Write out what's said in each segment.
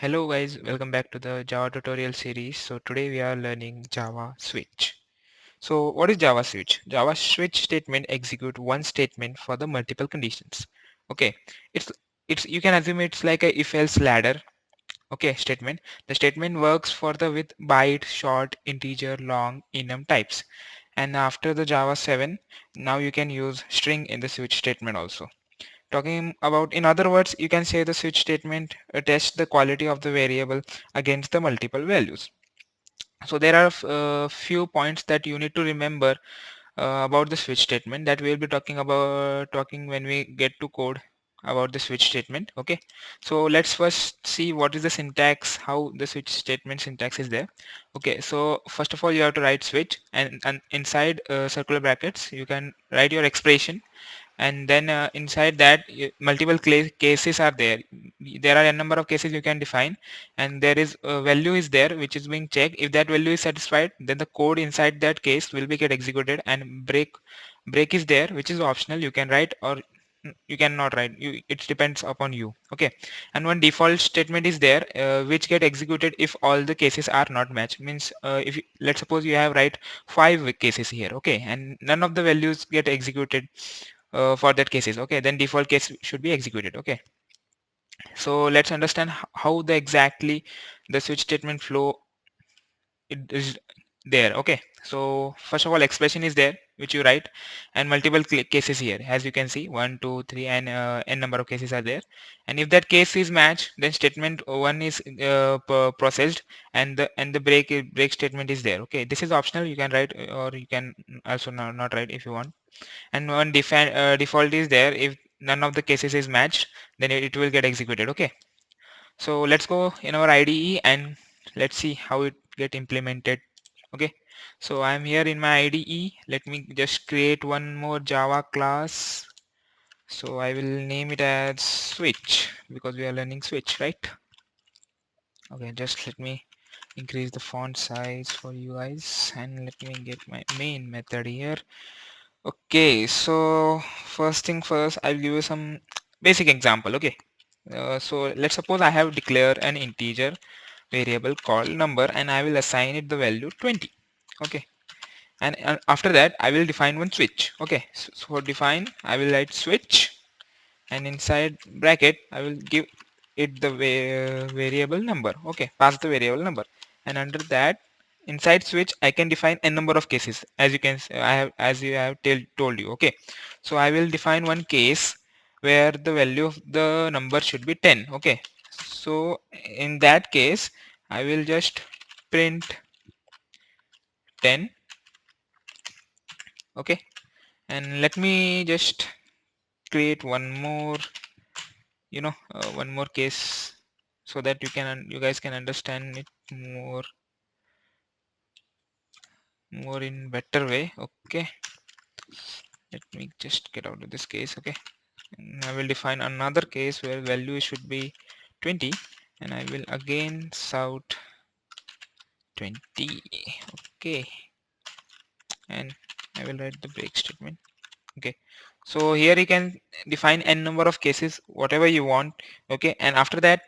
Hello guys, welcome back to the Java tutorial series. So today we are learning Java switch. So what is Java switch? Java switch statement execute one statement for the multiple conditions. Okay, it's it's you can assume it's like a if else ladder. Okay, statement. The statement works for the with byte, short, integer, long, enum types. And after the Java 7, now you can use string in the switch statement also. Talking about, in other words, you can say the switch statement tests the quality of the variable against the multiple values. So there are few points that you need to remember about the switch statement that we'll be talking when we get to code about the switch statement. Okay, so let's first see what is the syntax, how the switch statement syntax is there. Okay, so first of all you have to write switch, and inside circular brackets you can write your expression, and then inside that multiple cases are there. There are a number of cases you can define, and there is a value is there which is being checked. If that value is satisfied, then the code inside that case will be get executed, and break is there, which is optional. You can write or you cannot write, it depends upon you. Okay, and one default statement is there which get executed if all the cases are not matched. Means if let's suppose you have write 5 cases here, okay, and none of the values get executed for that cases, okay, then default case should be executed. Okay, so let's understand how the exactly the switch statement flow it is there. Okay, so first of all expression is there which you write, and multiple cases here, as you can see, 1 2 3, and n number of cases are there. And if that case is matched, then statement 1 is processed, and the break statement is there. Okay, this is optional, you can write or you can also not write if you want. And one default is there. If none of the cases is matched, then it will get executed. Okay, so let's go in our IDE and let's see how it get implemented. Okay, so I'm here in my IDE. Let me just create one more Java class. So I will name it as switch because we are learning switch, right? Okay, just let me increase the font size for you guys, and let me get my main method here. Okay, so first thing first, I'll give you some basic example. Okay, so let's suppose I have declared an integer variable called number, and I will assign it the value 20. Okay, and after that I will define one switch. Okay, so for define I will write switch, and inside bracket I will give it the variable number. Okay, pass the variable number, and under that inside switch I can define a number of cases, as you can I have, as you have told you. Okay, so I will define one case where the value of the number should be 10. Okay, so in that case I will just print 10. Okay, and let me just create one more, one more case, so that you guys can understand it more in better way. Okay, let me just get out of this case. Okay, and I will define another case where value should be 20, and I will again shout 20. Okay, and I will write the break statement. Okay, so here you can define n number of cases whatever you want. Okay, and after that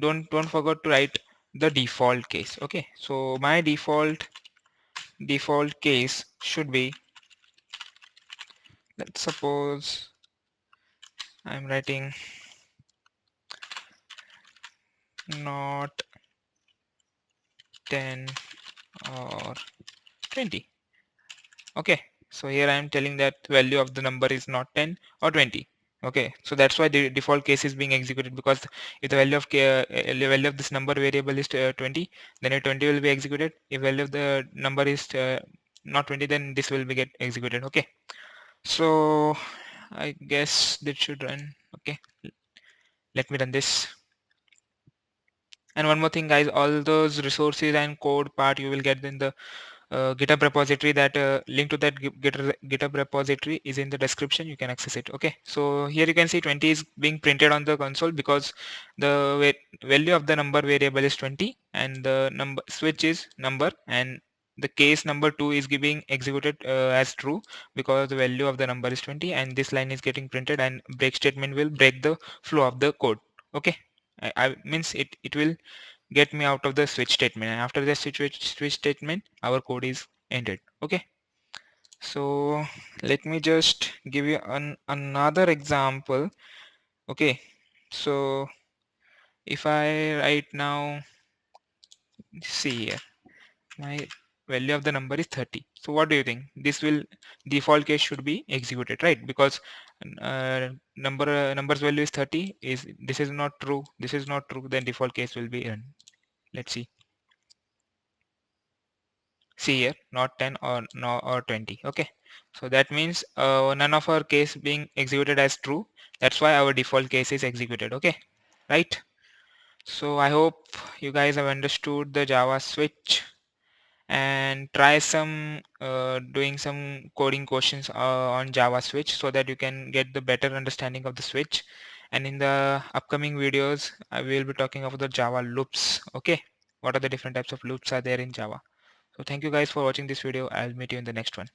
don't forget to write the default case. Okay, so my default case should be, let's suppose I'm writing not 10 or 20. Okay, so here I am telling that value of the number is not 10 or 20. Okay, so that's why the default case is being executed, because if the value of value of this number variable is 20, then a 20 will be executed. If value of the number is not 20, then this will be get executed. Okay, so I guess that should run. Okay, let me run this. And one more thing guys, all those resources and code part you will get in the GitHub repository. That link to that GitHub repository is in the description, you can access it. Okay, so here you can see 20 is being printed on the console because the value of the number variable is 20, and the number switch is number, and the case number 2 is giving executed as true because the value of the number is 20, and this line is getting printed, and break statement will break the flow of the code. Okay, I means it will get me out of the switch statement, and after the switch statement our code is ended. Okay, so let me just give you another example. Okay, so if I write now, see here, my value of the number is 30. So what do you think? This will default case should be executed, right? Because numbers value is 30. Is this is not true? This is not true. Then default case will be run. Let's see. See here, not 10 or no or 20. Okay. So that means none of our case being executed as true. That's why our default case is executed. Okay, right? So I hope you guys have understood the Java switch, and try some doing some coding questions on Java switch so that you can get the better understanding of the switch. And in the upcoming videos I will be talking about the Java loops. Okay, what are the different types of loops are there in Java. So thank you guys for watching this video. I'll meet you in the next one.